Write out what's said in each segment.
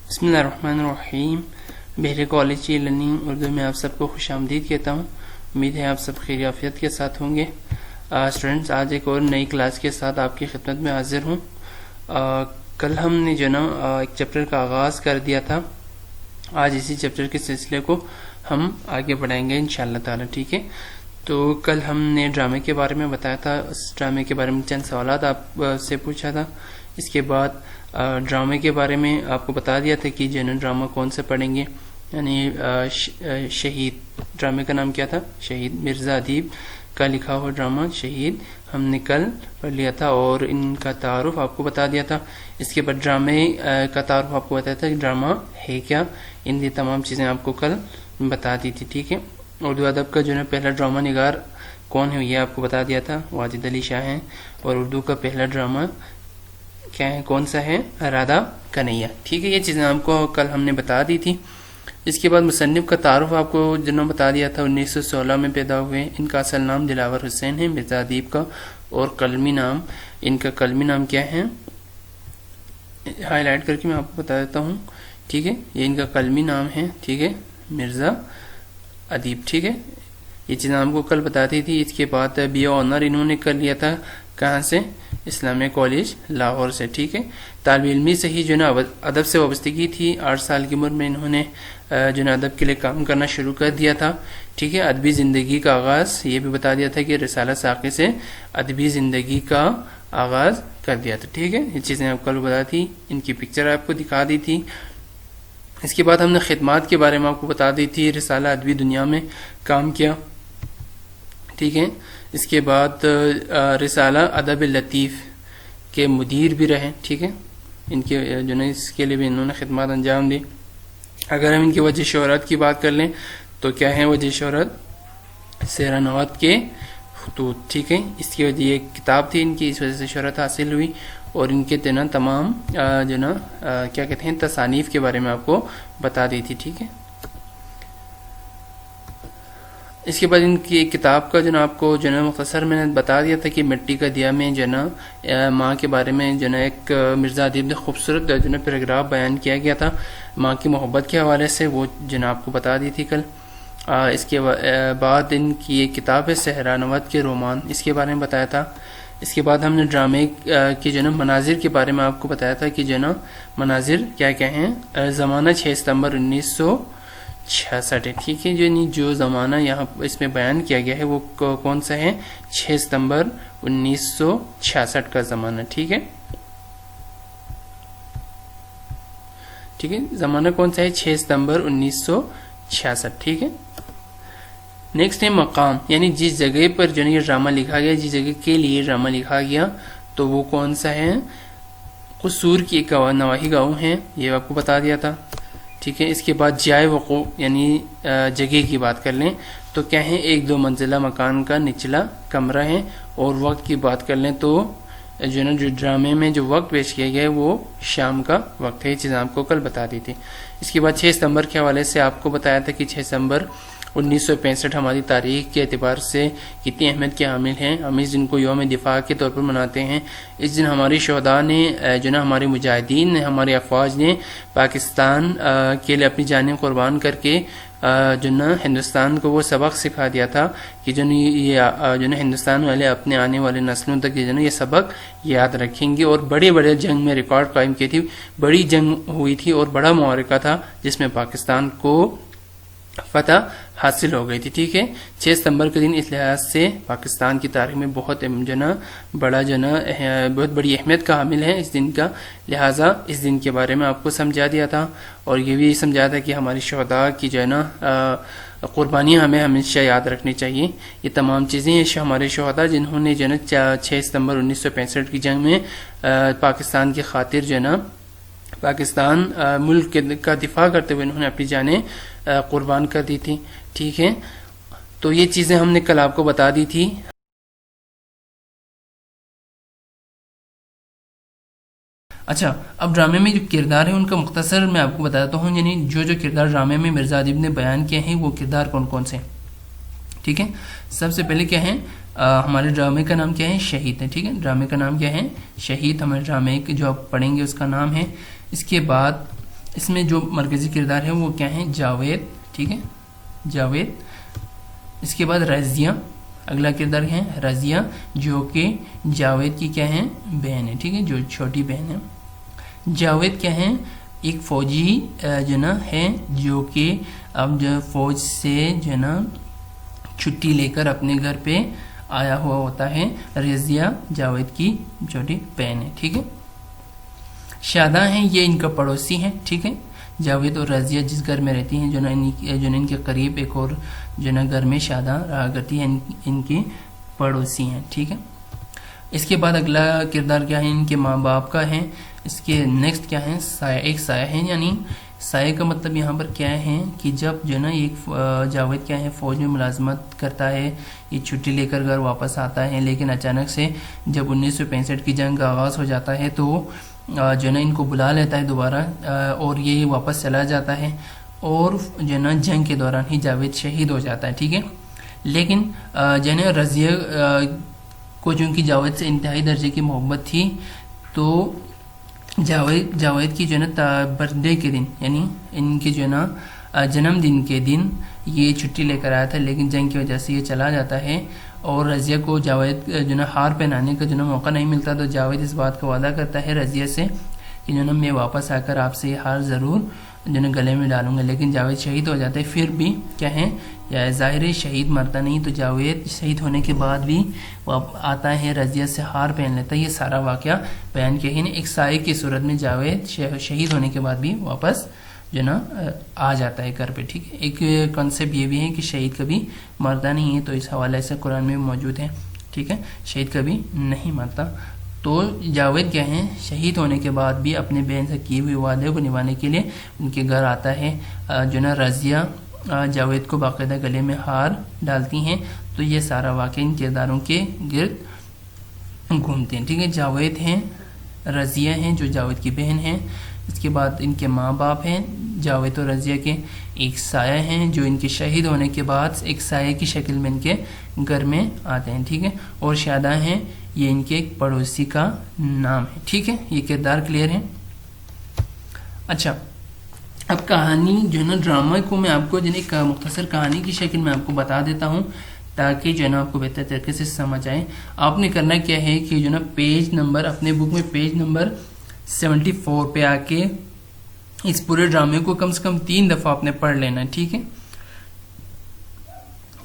بسم اللہ الرحمن الرحیم۔ بہر کالج لرننگ اردو میں آپ سب کو خوش آمدید کہتا ہوں۔ امید ہے آپ سب خیر عافیت کے ساتھ ہوں گے۔ اسٹوڈنٹس، آج ایک اور نئی کلاس کے ساتھ آپ کی خدمت میں حاضر ہوں۔ کل ہم نے ایک چیپٹر کا آغاز کر دیا تھا۔ آج اسی چیپٹر کے سلسلے کو ہم آگے بڑھائیں گے انشاءاللہ تعالی، ٹھیک ہے۔ تو کل ہم نے ڈرامے کے بارے میں بتایا تھا، اس ڈرامے کے بارے میں چند سوالات آپ سے پوچھا تھا۔ اس کے بعد ڈرامے کے بارے میں آپ کو بتا دیا تھا کہ ڈرامہ کون سے پڑھیں گے، یعنی شہید، ڈرامے کا نام کیا تھا؟ شہید، مرزا ادیب کا لکھا ہوا ڈرامہ شہید ہم نے کل پڑھ لیا تھا، اور ان کا تعارف آپ کو بتا دیا تھا۔ اس کے بعد ڈرامے کا تعارف آپ کو بتایا تھا کہ ڈرامہ ہے کیا، ان یہ تمام چیزیں آپ کو کل بتا دی تھی، ٹھیک ہے۔ اردو ادب کا پہلا ڈرامہ نگار کون ہے یہ آپ کو بتا دیا تھا، واجد علی شاہ ہیں، اور اردو کا پہلا ڈرامہ کیا ہے، کون سا ہے؟ رادھا کنہیا، ٹھیک ہے۔ یہ چیزیں آپ کو کل ہم نے بتا دی تھی۔ اس کے بعد مصنف کا تعارف آپ کو بتا دیا تھا، 1916 میں پیدا ہوئے، ان کا اصل نام دلاور حسین ہے مرزا ادیب کا، اور قلمی نام، ان کا قلمی نام کیا ہے، ہائی لائٹ کر کے میں آپ کو بتا دیتا ہوں، ٹھیک ہے۔ یہ ان کا قلمی نام ہے، ٹھیک ہے، مرزا ادیب، ٹھیک ہے۔ یہ چیزیں آپ کو کل بتاتی تھی۔ اس کے بعد بی اے آنر انہوں نے کر لیا تھا، کہاں سے؟ اسلامیہ کالج لاہور سے، ٹھیک ہے۔ طالب علمی سے ہی ادب سے وابستگی تھی۔ 8 سال کی عمر میں انہوں نے ادب کے لیے کام کرنا شروع کر دیا تھا، ٹھیک ہے۔ ادبی زندگی کا آغاز یہ بھی بتا دیا تھا کہ رسالہ ساقی سے ادبی زندگی کا آغاز کر دیا تھا، ٹھیک ہے۔ یہ چیزیں آپ کل بتا تھی، ان کی پکچر آپ کو دکھا دی تھی۔ اس کے بعد ہم نے خدمات کے بارے میں آپ کو بتا دی تھی، رسالہ ادبی دنیا میں کام کیا، ٹھیک ہے۔ اس کے بعد رسالہ ادب لطیف کے مدیر بھی رہے، ٹھیک ہے۔ ان کے اس کے لیے بھی انہوں نے خدمات انجام دی۔ اگر ہم ان کی وجہ شہرت کی بات کر لیں تو کیا ہے وجہ شہرت؟ سہرانوت کے خطوط، ٹھیک ہے۔ اس کی وجہ یہ کتاب تھی ان کی، اس وجہ سے شہرت حاصل ہوئی، اور ان کے تمام کیا کہتے ہیں تصانیف کے بارے میں آپ کو بتا دی تھی، ٹھیک ہے۔ اس کے بعد ان کی ایک کتاب کا آپ کو مختصر میں نے بتا دیا تھا کہ مٹی کا دیا میں ماں کے بارے میں ایک مرزا ادیب نے خوبصورت پیراگراف بیان کیا گیا تھا ماں کی محبت کے حوالے سے، وہ آپ کو بتا دی تھی کل۔ اس کے بعد ان کی ایک کتاب ہے سہرانوت کے رومان، اس کے بارے میں بتایا تھا۔ اس کے بعد ہم نے ڈرامے کے مناظر کے بارے میں آپ کو بتایا تھا کہ مناظر کیا کیا ہیں۔ زمانہ 6 ستمبر 1966 ہے، ٹھیک ہے۔ جو زمانہ یہاں اس میں بیان کیا گیا ہے وہ کون سا ہے؟ 6 ستمبر 1966 کا زمانہ، ٹھیک ہے، ٹھیک ہے۔ زمانہ کون سا ہے؟ 6 ستمبر 1966، ٹھیک ہے۔ نیکسٹ ہے مقام، یعنی جس جگہ پر یہ ڈرامہ لکھا گیا، جس جگہ کے لیے ڈرامہ لکھا گیا تو وہ کون سا ہے؟ قصور کی نواحی گاؤں ہیں، یہ آپ کو بتا دیا تھا، ٹھیک ہے۔ اس کے بعد جائے وقوع، یعنی جگہ کی بات کر لیں تو کیا ہے؟ 1-2 منزلہ مکان کا نچلا کمرہ ہے، اور وقت کی بات کر لیں تو جو ڈرامے میں جو وقت پیش کیا گیا ہے وہ شام کا وقت ہے۔ یہ چیزیں آپ کو کل بتا دی تھی۔ اس کے بعد 6 ستمبر کے حوالے سے آپ کو بتایا تھا کہ 6 ستمبر 1965 ہماری تاریخ کے اعتبار سے کتنی اہمیت کے حامل ہیں۔ ہم اس دن کو یوم دفاع کے طور پر مناتے ہیں۔ اس دن ہماری شہداء نے ہمارے مجاہدین نے، ہماری افواج نے پاکستان کے لیے اپنی جانیں قربان کر کے ہندوستان کو وہ سبق سکھا دیا تھا کہ یہ ہندوستان والے اپنے آنے والے نسلوں تک یہ سبق یاد رکھیں گے، اور بڑے بڑے جنگ میں ریکارڈ قائم کی تھی، بڑی جنگ ہوئی تھی اور بڑا معرکہ تھا جس میں پاکستان کو فتح حاصل ہو گئی تھی، ٹھیک ہے۔ 6 ستمبر کے دن اس لحاظ سے پاکستان کی تاریخ میں بہت بڑا بہت بڑی اہمیت کا حامل ہے اس دن کا، لہٰذا اس دن کے بارے میں آپ کو سمجھا دیا تھا، اور یہ بھی سمجھا تھا کہ ہماری شہداء کی قربانیاں ہمیں ہمیشہ یاد رکھنی چاہیے۔ یہ تمام چیزیں ہمارے شہداء جنہوں نے 6 ستمبر 1965 کی جنگ میں پاکستان کی خاطر پاکستان ملک کا دفاع کرتے ہوئے انہوں نے اپنی جانیں قربان کر دی تھی، ٹھیک ہے۔ تو یہ چیزیں ہم نے کل آپ کو بتا دی تھی۔ اچھا، اب ڈرامے میں جو کردار ہیں ان کا مختصر میں آپ کو بتاتا ہوں، یعنی جو کردار ڈرامے میں مرزا ادیب نے بیان کیے ہیں وہ کردار کون کون سے ہیں، ٹھیک ہے۔ سب سے پہلے کیا ہے، ہمارے ڈرامے کا نام کیا ہے؟ شہید ہے، ٹھیک ہے۔ ڈرامے کا نام کیا ہے؟ شہید، ہمارے ڈرامے جو آپ پڑھیں گے اس کا نام ہے۔ اس کے بعد اس میں جو مرکزی کردار ہے وہ کیا ہے؟ جاوید، ٹھیک ہے، جاوید. اس کے بعد رضیہ، اگلا کردار ہے رضیہ جو کہ جاوید کی کیا ہے؟ بہن ہے، ٹھیک ہے، جو چھوٹی بہن ہے. جاوید کیا ہے؟ ایک فوجی جو نا ہے جو کہ اب جو فوج سے جو نا چھٹی لے کر اپنے گھر پہ آیا ہوا ہوتا ہے. رضیہ جاوید کی چھوٹی بہن ہے، ٹھیک ہے. شاداں ہیں، یہ ان کا پڑوسی ہیں، ٹھیک ہے. جاوید اور رضیہ جس گھر میں رہتی ہیں جو نا ان کے قریب ایک اور جو نا گھر میں شاداں رہا کرتی ہے، ان کی پڑوسی ہیں، ٹھیک ہے. اس کے بعد اگلا کردار کیا ہے؟ ان کے ماں باپ کا ہے. اس کے نیکسٹ کیا ہے؟ سایہ، ایک سایہ ہے. یعنی سایہ کا مطلب یہاں پر کیا ہے کہ جب جو نا ایک جاوید کیا ہے فوج میں ملازمت کرتا ہے، یہ چھٹی لے کر گھر واپس آتا ہے، لیکن اچانک سے جب 1965 کی جنگ کا آغاز ہو جاتا ہے تو جو نا ان کو بلا لیتا ہے دوبارہ اور یہ واپس چلا جاتا ہے، اور جو نا جنگ کے دوران ہی جاوید شہید ہو جاتا ہے، ٹھیک ہے. لیکن جو نا رضیہ کو چونکہ جاوید سے انتہائی درجے کی محبت تھی تو جاوید کی جو نا برتھ ڈے کے دن، یعنی ان کے جو نا جنم دن کے دن یہ چھٹی لے کر آیا تھا، لیکن جنگ کی وجہ سے یہ چلا جاتا ہے اور رضیہ کو جاوید جو نا ہار پہنانے کا جو نا موقع نہیں ملتا. تو جاوید اس بات کا وعدہ کرتا ہے رضیہ سے کہ جو نا میں واپس آ کر آپ سے یہ ہار ضرور جو نا گلے میں ڈالوں گا. لیکن جاوید شہید ہو جاتا ہے. پھر بھی کیا ہے، یا ظاہر شہید مرتا نہیں، تو جاوید شہید ہونے کے بعد بھی آتا ہے رضیہ سے ہار پہن لیتا ہے. یہ سارا واقعہ بیان کیا ہے. ایک سائے کی صورت میں جاوید شہید ہونے کے بعد بھی واپس جو نا آ جاتا ہے گھر پہ، ٹھیک ہے. ایک کنسیپٹ یہ بھی ہے کہ شہید کبھی مرتا نہیں ہے، تو اس حوالے سے قرآن میں موجود ہے، ٹھیک ہے، شہید کبھی نہیں مرتا. تو جاوید کیا ہے، شہید ہونے کے بعد بھی اپنے بہن سے کیے ہوئے وعدے کو نبھانے کے لیے ان کے گھر آتا ہے. جو نا رضیہ جاوید کو باقاعدہ گلے میں ہار ڈالتی ہیں. تو یہ سارا واقعہ ان کرداروں کے گرد گھومتے ہیں، ٹھیک ہے. جاوید ہیں، رضیہ ہیں جو جاوید کی بہن ہیں. اس کے بعد ان کے ماں باپ ہیں جاوید اور رضیہ کے. ایک سایہ ہیں جو ان کے شہید ہونے کے بعد ایک سایہ کی شکل میں ان کے گھر میں آتے ہیں، ٹھیک ہے. اور شاداں ہیں، یہ ان کے ایک پڑوسی کا نام ہے، ٹھیک ہے. یہ کردار کلیئر ہے. اچھا، اب کہانی جو ہے نا ڈرامہ کو میں آپ کو جو ہے ایک مختصر کہانی کی شکل میں آپ کو بتا دیتا ہوں تاکہ جو ہے نا آپ کو بہتر طریقے سے سمجھ آئے. آپ نے کرنا کیا ہے کہ جو ہے نا پیج نمبر اپنے بک میں پیج نمبر 74 پہ آ کے اس پورے ڈرامے کو کم سے کم 3 دفعہ آپ نے پڑھ لینا ہے، ٹھیک ہے.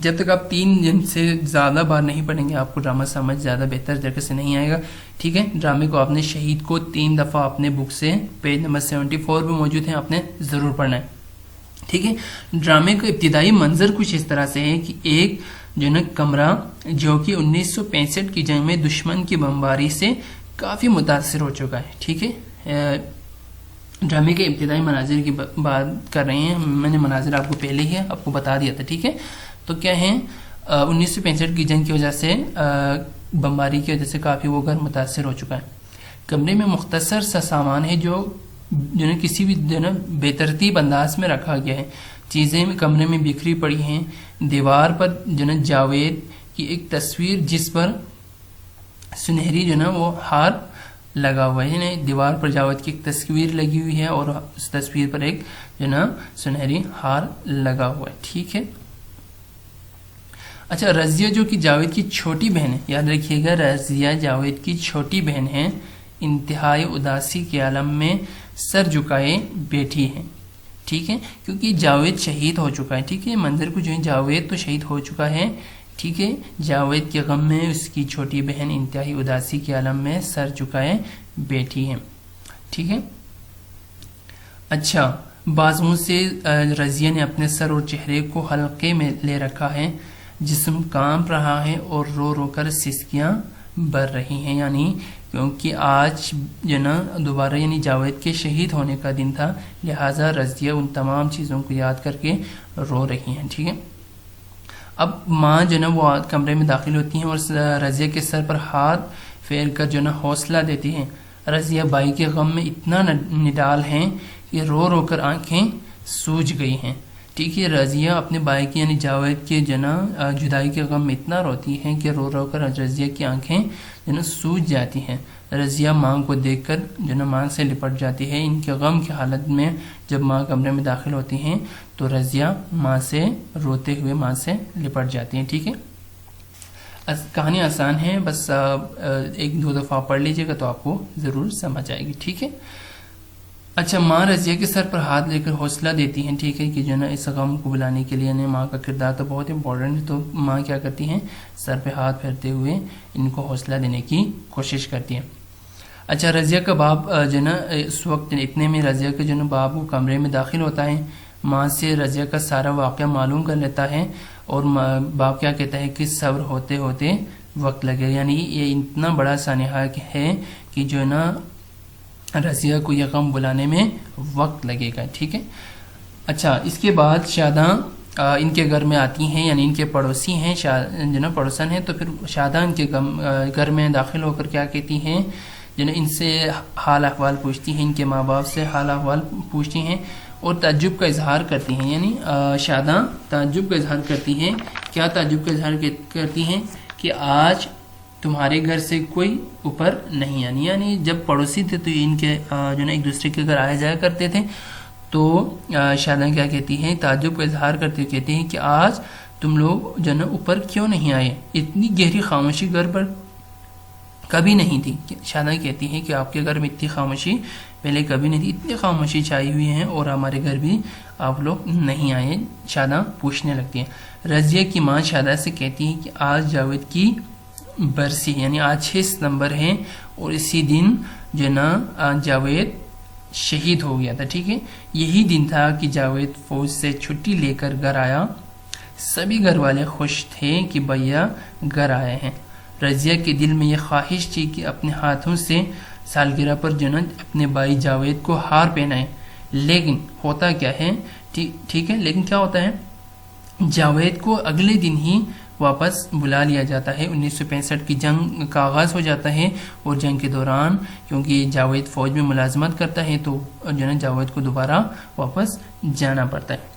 جب تک آپ 3 دن سے زیادہ بار نہیں پڑھیں گے آپ کو ڈرامہ سمجھ زیادہ بہتر طریقے سے نہیں آئے گا، ٹھیک ہے. ڈرامے کو آپ نے شہید کو 3 دفعہ اپنے بک سے پیج نمبر 74 پہ موجود ہے، آپ نے ضرور پڑھنا ہے، ٹھیک ہے. ڈرامے کا ابتدائی منظر کچھ اس طرح سے ہے کہ ایک جو نا کمرہ جو کہ 1965 کی جنگ میں دشمن کی بمباری سے کافی متاثر ہو چکا ہے، ٹھیک ہے. ڈرامے کے ابتدائی مناظر کی بات کر رہے ہیں. میں نے مناظر آپ کو پہلے ہی آپ کو بتا دیا تھا، ٹھیک ہے. تو کیا ہے، 1965 کی جنگ کی وجہ سے بمباری کی وجہ سے کافی وہ گھر متاثر ہو چکا ہے. کمرے میں مختصر سا سامان ہے جو نا کسی بھی جو نا بے ترتیب انداز میں رکھا گیا ہے. چیزیں کمرے میں بکھری پڑی ہیں. دیوار پر جو نا جاوید کی ایک تصویر جس پر سنہری جو نا وہ ہار لگا ہوا ہے. دیوار پر جاوید کی ایک تصویر لگی ہوئی ہے اور اس تصویر پر ایک جو نا سنہری ہار لگا ہوا ہے، ٹھیک ہے. اچھا، رضیہ جو کہ جاوید کی چھوٹی بہن ہے، یاد رکھیے گا رضیہ جاوید کی چھوٹی بہن ہے، انتہائی اداسی کے عالم میں سر جھکائے بیٹھی ہے، ٹھیک ہے. کیونکہ جاوید شہید ہو چکا ہے، ٹھیک ہے. منظر کو جو ہے جاوید تو شہید ہو چکا ہے، ٹھیک ہے. جاوید کے غم میں اس کی چھوٹی بہن انتہائی اداسی کے عالم میں سر جھکائے بیٹھی ہے، ٹھیک ہے. اچھا، بازوؤں سے رضیہ نے اپنے سر اور چہرے کو حلقے میں لے رکھا ہے. جسم کانپ رہا ہے اور رو رو کر سسکیاں بھر رہی ہیں. یعنی کیونکہ آج جو نا دوبارہ یعنی جاوید کے شہید ہونے کا دن تھا، لہٰذا رضیہ ان تمام چیزوں کو یاد کر کے رو رہی ہیں، ٹھیک ہے. اب ماں جو نا وہ کمرے میں داخل ہوتی ہیں اور رضیہ کے سر پر ہاتھ پھیر کر جو نا حوصلہ دیتی ہیں. رضیہ بھائی کے غم میں اتنا نڈال ہیں کہ رو رو کر آنکھیں سوج گئی ہیں. ٹھیک ہے. رضیہ اپنے بھائی کی یعنی جاوید کے جدائی کے غم میں اتنا روتی ہے کہ رو رو کر رضیہ کی آنکھیں سوج جاتی ہیں. رضیہ ماں کو دیکھ کر ماں سے لپٹ جاتی ہے. ان کے غم کی حالت میں جب ماں کمرے میں داخل ہوتی ہیں تو رضیہ ماں سے روتے ہوئے ماں سے لپٹ جاتی ہیں. ٹھیک ہے. کہانی آسان ہے, بس ایک دو دفعہ پڑھ لیجئے گا تو آپ کو ضرور سمجھ آئے گی. ٹھیک ہے. اچھا, ماں رضیہ کے سر پر ہاتھ لے کر حوصلہ دیتی ہیں. ٹھیک ہے, کہ اس غم کو بلانے کے لیے ماں کا کردار تو بہت امپورٹنٹ ہے. تو ماں کیا کرتی ہیں, سر پہ ہاتھ پھیرتے ہوئے ان کو حوصلہ دینے کی کوشش کرتی ہیں. اچھا, رضیہ کا باپ اس وقت اتنے میں رضیہ کے باپ وہ کمرے میں داخل ہوتا ہے. ماں سے رضیہ کا سارا واقعہ معلوم کر لیتا ہے اور باپ کیا کہتا ہے کہ صبر ہوتے ہوتے وقت لگے. یعنی یہ اتنا بڑا سانحہ ہے کہ رضیہ کو یہ غم بلانے میں وقت لگے گا. ٹھیک ہے. اچھا, اس کے بعد شاداں ان کے گھر میں آتی ہیں, یعنی ان کے پڑوسی ہیں, پڑوسن ہیں. تو پھر شاداں ان کے گھر میں داخل ہو کر کیا کہتی ہیں, ان سے حال احوال پوچھتی ہیں, ان کے ماں باپ سے حال احوال پوچھتی ہیں اور تعجب کا اظہار کرتی ہیں. یعنی شاداں تعجب کا اظہار کرتی ہیں. کیا تعجب کا اظہار کرتی ہیں کہ آج تمہارے گھر سے کوئی اوپر نہیں آنی. یعنی جب پڑوسی تھے تو ان کے ایک دوسرے کے گھر آیا جایا کرتے تھے. تو شاداں کیا کہتی ہیں, تعجب کا اظہار کرتے کہتے ہیں کہ آج تم لوگ اوپر کیوں نہیں آئے. اتنی گہری خاموشی گھر پر کبھی نہیں تھی. شاداں کہتی ہیں کہ آپ کے گھر میں اتنی خاموشی پہلے کبھی نہیں تھی, اتنی خاموشی چھائی ہوئی ہے اور ہمارے گھر بھی آپ لوگ نہیں آئے. شاداں پوچھنے لگتی ہیں. رضیہ کی ماں شاداں سے کہتی ہے کہ آج جاوید کی برسی, یعنی آج 6 ستمبر ہے اور اسی دن جاوید شہید ہو گیا تھا. ٹھیک ہے. یہی دن تھا کہ جاوید فوج سے چھٹی لے کر گھر آیا. سبھی گھر والے خوش تھے کہ بھیا گھر آئے ہیں. رضیہ کے دل میں یہ خواہش تھی کہ اپنے ہاتھوں سے سالگرہ پر اپنے بھائی جاوید کو ہار پہنائے. لیکن ہوتا کیا ہے, ٹھیک ہے, لیکن کیا ہوتا ہے, جاوید کو اگلے دن ہی واپس بلا لیا جاتا ہے. 1965 کی جنگ کا آغاز ہو جاتا ہے اور جنگ کے دوران کیونکہ جاوید فوج میں ملازمت کرتا ہے تو جاوید کو دوبارہ واپس جانا پڑتا ہے.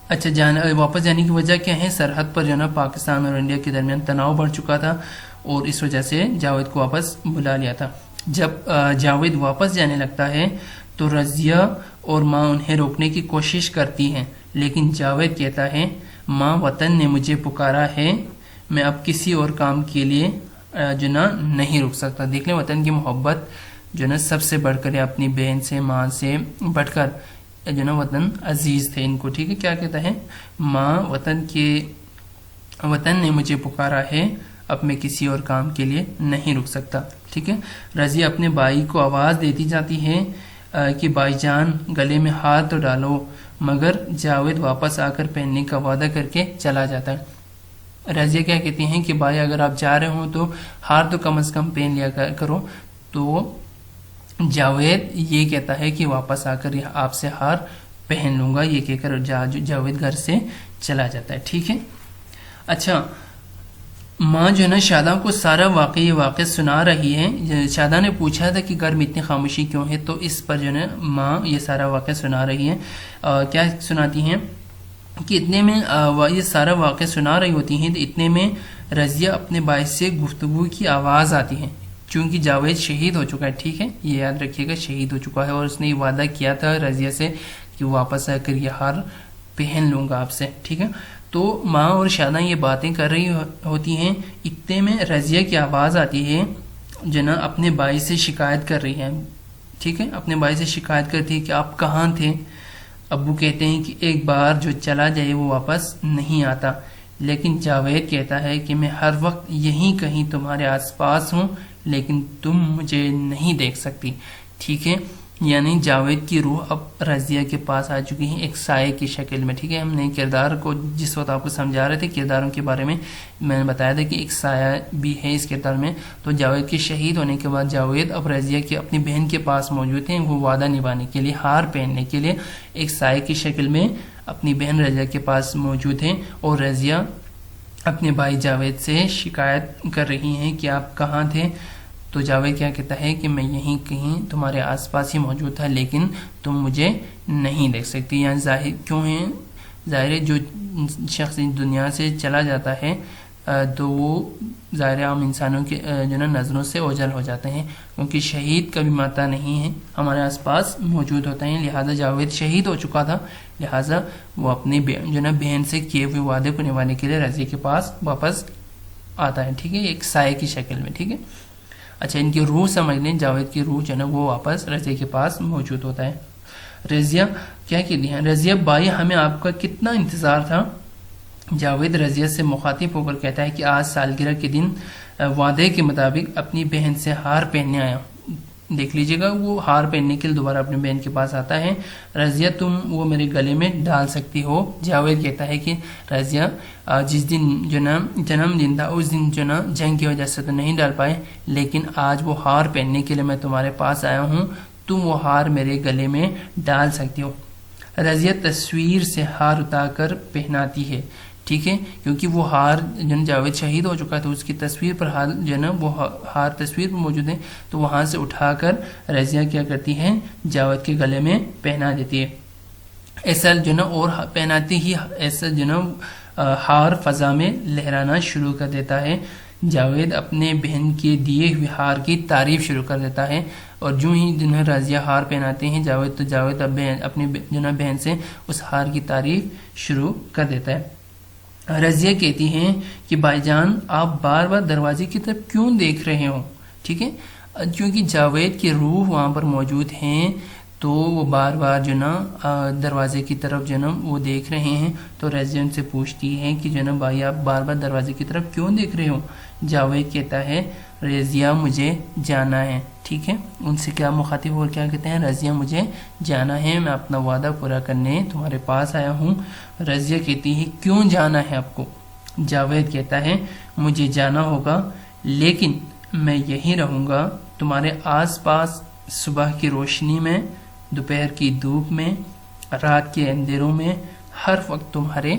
اچھا, واپس جانے کی وجہ کیا ہے, سرحد پر پاکستان اور انڈیا کے درمیان تناؤ بڑھ چکا تھا اور اس وجہ سے جاوید کو واپس بلا لیا تھا. جب جاوید واپس جانے لگتا ہے تو رضیہ اور ماں انہیں روکنے کی کوشش کرتی ہیں, لیکن جاوید کہتا ہے ماں وطن نے مجھے پکارا ہے, میں اب کسی اور کام کے لیے نہیں رک سکتا. دیکھ لیں وطن کی محبت سب سے بڑھ کر اپنی بہن سے ماں سے بڑھ کر وطن عزیز تھے ان کو. ٹھیک ہے. کیا کہتا ہے, ماں وطن نے مجھے پکارا ہے, اب میں کسی اور کام کے لیے نہیں رک سکتا. ٹھیک ہے. رضیہ اپنے بھائی کو آواز دیتی جاتی ہے کہ بھائی جان گلے میں ہاتھ تو ڈالو, مگر جاوید واپس آ کر پہننے کا وعدہ کر کے چلا جاتا ہے. رضیہ کیا کہتی ہیں کہ بھائی اگر آپ جا رہے ہوں تو ہار تو کم از کم پہن لیا کرو. تو جاوید یہ کہتا ہے کہ واپس آ کر آپ سے ہار پہن لوں گا, یہ کہہ کر جاوید گھر سے چلا جاتا ہے. ٹھیک ہے. اچھا, ماں شاداں کو سارا واقع سنا رہی ہے. شاداں نے پوچھا تھا کہ گھر میں اتنی خاموشی کیوں ہے, تو اس پر ماں یہ سارا واقعہ سنا رہی ہے. کیا سناتی ہیں کہ اتنے میں یہ سارا واقعہ سنا رہی ہوتی ہیں تو اتنے میں رضیہ اپنے بھائی سے گفتگو کی آواز آتی ہے. چونکہ جاوید شہید ہو چکا ہے. ٹھیک ہے, یہ یاد رکھیے گا, شہید ہو چکا ہے اور اس نے یہ وعدہ کیا تھا رضیہ سے کہ واپس آ کر یہ ہار پہن لوں گا آپ سے. ٹھیک ہے. تو ماں اور شاداں یہ باتیں کر رہی ہوتی ہیں. اتنے میں رضیہ کی آواز آتی ہے, اپنے بھائی سے شکایت کر رہی ہے. ٹھیک ہے, اپنے بھائی سے شکایت کرتی ہے کہ آپ کہاں تھے. ابو کہتے ہیں کہ ایک بار جو چلا جائے وہ واپس نہیں آتا, لیکن جاوید کہتا ہے کہ میں ہر وقت یہیں کہیں تمہارے آس پاس ہوں, لیکن تم مجھے نہیں دیکھ سکتی. ٹھیک ہے. یعنی جاوید کی روح اب رضیہ کے پاس آ چکی ہے ایک سائے کی شکل میں. ٹھیک ہے. ہم نے کردار کو جس وقت آپ کو سمجھا رہے تھے کرداروں کے بارے میں نے بتایا تھا کہ ایک سایہ بھی ہے اس کردار میں. تو جاوید کے شہید ہونے کے بعد جاوید اب رضیہ کی اپنی بہن کے پاس موجود ہیں, وہ وعدہ نبھانے کے لیے, ہار پہننے کے لیے ایک سائے کی شکل میں اپنی بہن رضیہ کے پاس موجود ہیں. اور رضیہ اپنے بھائی جاوید سے شکایت کر رہی ہیں کہ آپ کہاں تھے. تو جاوید کیا کہتا ہے کہ میں یہیں کہیں تمہارے آس پاس ہی موجود تھا لیکن تم مجھے نہیں دیکھ سکتی. یہاں ظاہر کیوں ہے؟ ظاہر ہے جو شخص دنیا سے چلا جاتا ہے تو وہ ظاہر عام انسانوں کے جو نا نظروں سے اوجھل ہو جاتے ہیں، کیونکہ شہید کبھی مرتا نہیں ہے، ہمارے آس پاس موجود ہوتے ہیں. لہٰذا جاوید شہید ہو چکا تھا، لہٰذا وہ اپنی جو نا بہن سے کیے ہوئے وعدے کو نبھانے کے لیے رضیہ کے پاس واپس آتا ہے. ٹھیک ہے، ایک سائے کی شکل میں. ٹھیک ہے، اچھا ان کی روح سمجھ لیں، جاوید کی روح جو نا وہ واپس رضیہ کے پاس موجود ہوتا ہے. رضیہ کیا کہتی ہیں؟ رضیہ بھائی ہمیں آپ کا کتنا انتظار تھا. جاوید رضیہ سے مخاطب ہو کر کہتا ہے کہ آج سالگرہ کے دن وعدے کے مطابق اپنی بہن سے ہار پہننے آیا. دیکھ لیجئے گا، وہ ہار پہننے کے لیے دوبارہ اپنی بہن کے پاس آتا ہے. رضیہ تم وہ میرے گلے میں ڈال سکتی ہو. جاوید کہتا ہے کہ رضیہ جس دن جو نا جنم دن تھا اس دن جو نا جنگ کی وجہ سے تو نہیں ڈال پائے، لیکن آج وہ ہار پہننے کے لیے میں تمہارے پاس آیا ہوں، تم وہ ہار میرے گلے میں ڈال سکتی ہو. رضیہ تصویر سے ہار اتار کر پہناتی ہے. ٹھیک ہے، کیونکہ وہ ہار جو جاوید شہید ہو چکا تھا اس کی تصویر پر ہار جو نا وہ ہار تصویر پر موجود ہے، تو وہاں سے اٹھا کر رضیہ کیا کرتی ہے؟ جاوید کے گلے میں پہنا دیتی ہے. ایسا جو نا اور پہناتی ہی ایسا جو نا ہار فضا میں لہرانا شروع کر دیتا ہے. جاوید اپنے بہن کے دیے ہوئے ہار کی تعریف شروع کر دیتا ہے، اور جو ہی جنہیں رضیہ ہار پہناتے ہیں جاوید، تو جاوید اپنی جو بہن سے اس ہار کی تعریف شروع کر دیتا ہے. رضیہ کہتی ہیں کہ بھائی جان آپ بار بار دروازے کی طرف کیوں دیکھ رہے ہو؟ ٹھیک ہے، کیونکہ جاوید کی روح وہاں پر موجود ہیں تو وہ بار بار جو نا دروازے کی طرف جو نا وہ دیکھ رہے ہیں. تو رضیہ ان سے پوچھتی ہے کہ جو نا بھائی آپ بار بار دروازے کی طرف کیوں دیکھ رہے ہو؟ جاوید کہتا ہے رضیہ مجھے جانا ہے. ٹھیک ہے، ان سے کیا مخاطب اور کیا کہتے ہیں؟ رضیہ مجھے جانا ہے، میں اپنا وعدہ پورا کرنے تمہارے پاس آیا ہوں. رضیہ کہتی ہے کیوں جانا ہے آپ کو؟ جاوید کہتا ہے مجھے جانا ہوگا لیکن میں یہیں رہوں گا تمہارے آس پاس، صبح کی روشنی میں، دوپہر کی دھوپ میں، رات کے اندھیروں میں، ہر وقت تمہارے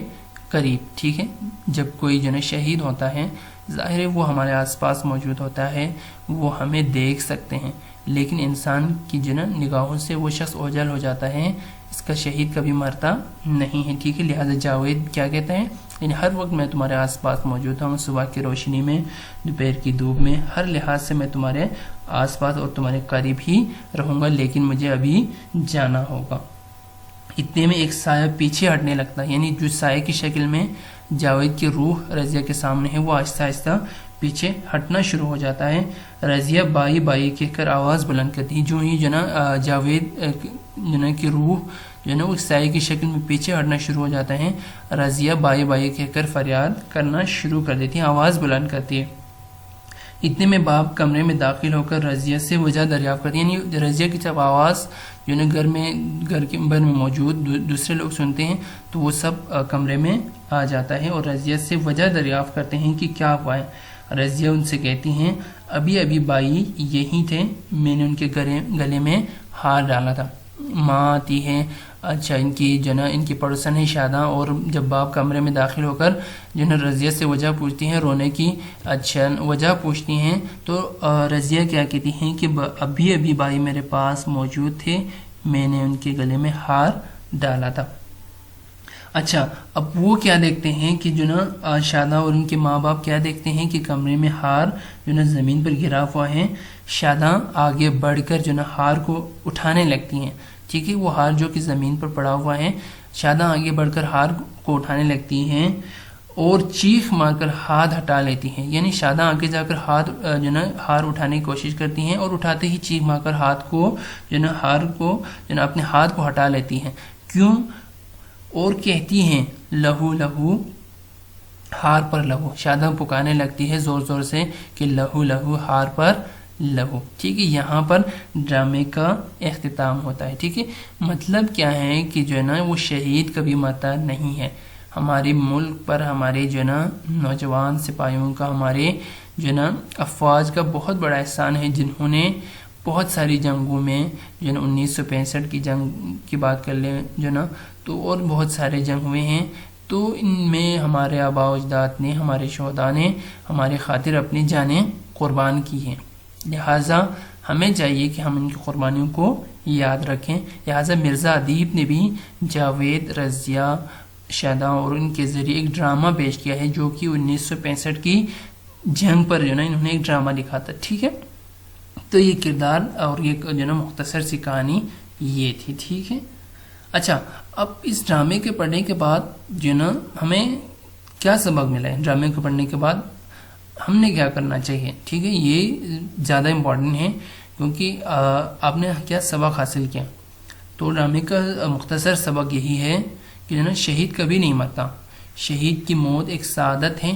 قریب. ٹھیک ہے، جب کوئی جو نا شہید ہوتا ہے ظاہر ہے وہ ہمارے آس پاس موجود ہوتا ہے، وہ ہمیں دیکھ سکتے ہیں، لیکن انسان کی جو نا نگاہوں سے وہ شخص اوجھل ہو جاتا ہے، اس کا شہید کبھی مرتا نہیں ہے. ٹھیک ہے، لہٰذا جاوید کیا کہتا ہے؟ یعنی ہر وقت میں تمہارے آس پاس موجود ہوں، صبح کی روشنی میں، دوپہر کی دھوپ میں، ہر لحاظ سے میں تمہارے آس پاس اور تمہارے قریب ہی رہوں گا، لیکن مجھے ابھی جانا ہوگا. اتنے میں ایک سایہ پیچھے ہٹنے لگتا ہے، یعنی جو سائے کی شکل میں جاوید کی روح رضیہ کے سامنے ہے وہ آہستہ آہستہ پیچھے ہٹنا شروع ہو جاتا ہے. رضیہ بائی بائی کہہ کر آواز بلند کرتی ہے. جو ہی جو نا جاوید جو نا کی روح جو نا اس سائے کی شکل میں پیچھے ہٹنا شروع ہو جاتا ہے، رضیہ بائی بائی کہہ کر فریاد کرنا شروع کر دیتی ہے، آواز بلند کرتی ہے. اتنے میں باپ کمرے میں داخل ہو کر رضیہ سے وجہ دریافت کرتی ہے. یعنی رضیہ کی جب آواز جو نا گھر کے بر میں موجود دوسرے لوگ سنتے ہیں تو وہ سب کمرے میں آ جاتا ہے اور رضیہ سے وجہ دریافت کرتے ہیں کہ کیا ہوا ہے. رضیہ ان سے کہتی ہیں ابھی ابھی بائی یہی تھے، میں نے ان کے گلے میں ہار ڈالا تھا. ماں آتی ہے، اچھا ان کی جو نا ان کی پڑوسن ہے شاداں، اور جب باپ کمرے میں داخل ہو کر جو نا رضیہ سے وجہ پوچھتی ہیں، رونے کی اچھا وجہ پوچھتی ہیں، تو رضیہ کیا کہتی ہیں کہ ابھی ابھی بھائی میرے پاس موجود تھے، میں نے ان کے گلے میں ہار ڈالا تھا. اچھا اب وہ کیا دیکھتے ہیں کہ جو نا شاداں اور ان کے ماں باپ کیا دیکھتے ہیں کہ کمرے میں ہار جو نا زمین پر گرا ہوا ہے. شاداں آگے بڑھ کر جو نا ہار کو اٹھانے لگتی ہیں. ٹھیک ہے، وہ ہار جو کہ زمین پر پڑا ہوا ہے، شاداں آگے بڑھ کر ہار کو اٹھانے لگتی ہیں اور چیخ مار کر ہاتھ ہٹا لیتی ہیں. یعنی شاداں آگے جا کر ہاتھ جو نا ہار اٹھانے کی کوشش کرتی ہیں اور اٹھاتے ہی چیخ مار کر ہاتھ کو جو نا ہار کو جو نا اپنے ہاتھ کو ہٹا لیتی ہیں. کیوں؟ اور کہتی ہیں لہو لہو، ہار پر لہو. شاداں پکارنے لگتی ہے زور زور سے کہ لہو لہو، ہار پر لہو. ٹھیک ہے، یہاں پر ڈرامے کا اختتام ہوتا ہے. ٹھیک ہے، مطلب کیا ہے کہ جو ہے نا وہ شہید کبھی مرتا نہیں ہے. ہمارے ملک پر ہمارے جو ہے نا نوجوان سپاہیوں کا، ہمارے جو ہے نا افواج کا بہت بڑا احسان ہے، جنہوں نے بہت ساری جنگوں میں جو ہے نا 1965 کی جنگ کی بات کر لیں جو نا، تو اور بہت سارے جنگ ہوئے ہیں، تو ان میں ہمارے آباء و اجداد نے، ہمارے شہداء نے ہمارے خاطر اپنی جانیں قربان کی ہیں. لہٰذا ہمیں چاہیے کہ ہم ان کی قربانیوں کو یاد رکھیں. لہٰذا مرزا ادیب نے بھی جاوید، رضیہ، شیدا اور ان کے ذریعے ایک ڈرامہ پیش کیا ہے جو کہ 1965 کی جنگ پر جو نا انہوں نے ایک ڈرامہ لکھا تھا. ٹھیک ہے، تو یہ کردار اور یہ جو نا مختصر سی کہانی یہ تھی. ٹھیک ہے. اچھا، اب اس ڈرامے کے پڑھنے کے بعد جو نا ہمیں کیا سبق ملا ہے؟ ڈرامے کو پڑھنے کے بعد ہم نے کیا کرنا چاہیے؟ ٹھیک ہے، یہ زیادہ امپورٹنٹ ہے کیونکہ آپ نے کیا سبق حاصل کیا. تو ڈرامے کا مختصر سبق یہی ہے کہ جو نا شہید کبھی نہیں مرتا. شہید کی موت ایک سعادت ہے.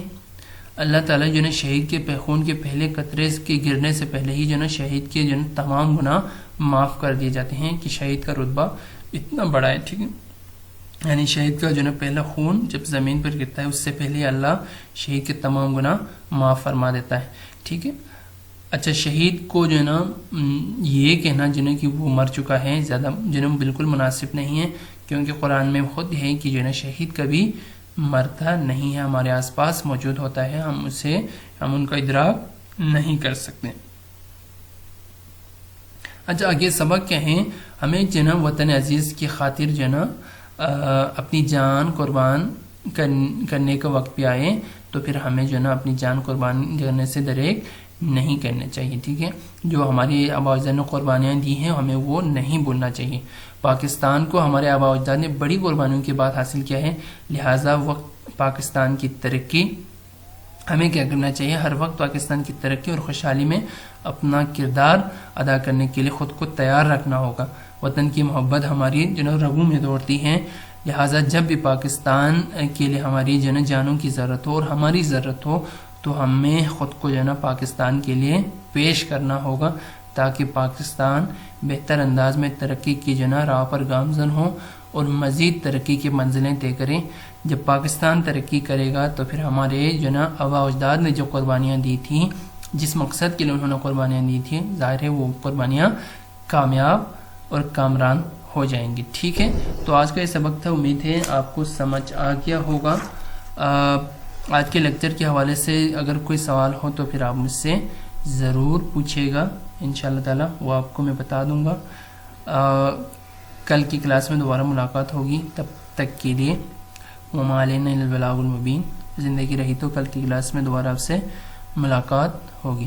اللہ تعالیٰ جو نا شہید کے خون کے پہلے قطرے کے گرنے سے پہلے ہی جو نا شہید کے جو نا تمام گناہ معاف کر دیے جاتے ہیں کہ شہید کا رتبہ اتنا بڑا ہے. ٹھیک ہے، یعنی شہید کا جو نا پہلا خون جب زمین پر گرتا ہے اس سے پہلے اللہ شہید کے تمام گناہ معاف فرما دیتا ہے. ٹھیک ہے. اچھا، شہید کو جو ہے نا یہ کہنا جو نا کہ وہ مر چکا ہے زیادہ جو نا بالکل مناسب نہیں ہے، کیونکہ قرآن میں خود ہے کہ جو نا شہید کبھی مرتا نہیں ہے، ہمارے آس پاس موجود ہوتا ہے، ہم ان کا ادراک نہیں کر سکتے. اچھا، آگے سبق کیا ہے؟ ہمیں جو نا وطن عزیز کی خاطر جو نا اپنی جان قربان کرنے کا وقت بھی آئے تو پھر ہمیں جو نا اپنی جان قربان کرنے سے دریغ نہیں کرنا چاہیے. ٹھیک ہے، جو ہماری آباء اجداد نے قربانیاں دی ہیں ہمیں وہ نہیں بھولنا چاہیے. پاکستان کو ہمارے آباء اجداد نے بڑی قربانیوں کے بعد حاصل کیا ہے، لہٰذا وقت پاکستان کی ترقی ہمیں کیا کرنا چاہیے؟ ہر وقت پاکستان کی ترقی اور خوشحالی میں اپنا کردار ادا کرنے کے لیے خود کو تیار رکھنا ہوگا. وطن کی محبت ہماری جو نا رگوں میں دوڑتی ہے، لہٰذا جب بھی پاکستان کے لیے ہماری جو نا جانوں کی ضرورت ہو اور ہماری ضرورت ہو تو ہمیں خود کو جو نا پاکستان کے لیے پیش کرنا ہوگا تاکہ پاکستان بہتر انداز میں ترقی کی جو نا راہ پر گامزن ہو اور مزید ترقی کی منزلیں طے کریں. جب پاکستان ترقی کرے گا تو پھر ہمارے جو نا آباء اجداد نے جو قربانیاں دی تھیں، جس مقصد کے لیے انہوں نے قربانیاں دی تھیں، ظاہر ہے وہ قربانیاں کامیاب اور کامران ہو جائیں گی. ٹھیک ہے، تو آج کا یہ سبق تھا. امید ہے آپ کو سمجھ آ گیا ہوگا. آج کے لیکچر کے حوالے سے اگر کوئی سوال ہو تو پھر آپ مجھ سے ضرور پوچھیے گا، انشاءاللہ تعالی وہ آپ کو میں بتا دوں گا. کل کی کلاس میں دوبارہ ملاقات ہوگی، تب تک کے لیے وما علینا الا البلاغ المبین. زندگی رہی تو کل کی کلاس میں دوبارہ آپ سے ملاقات ہوگی.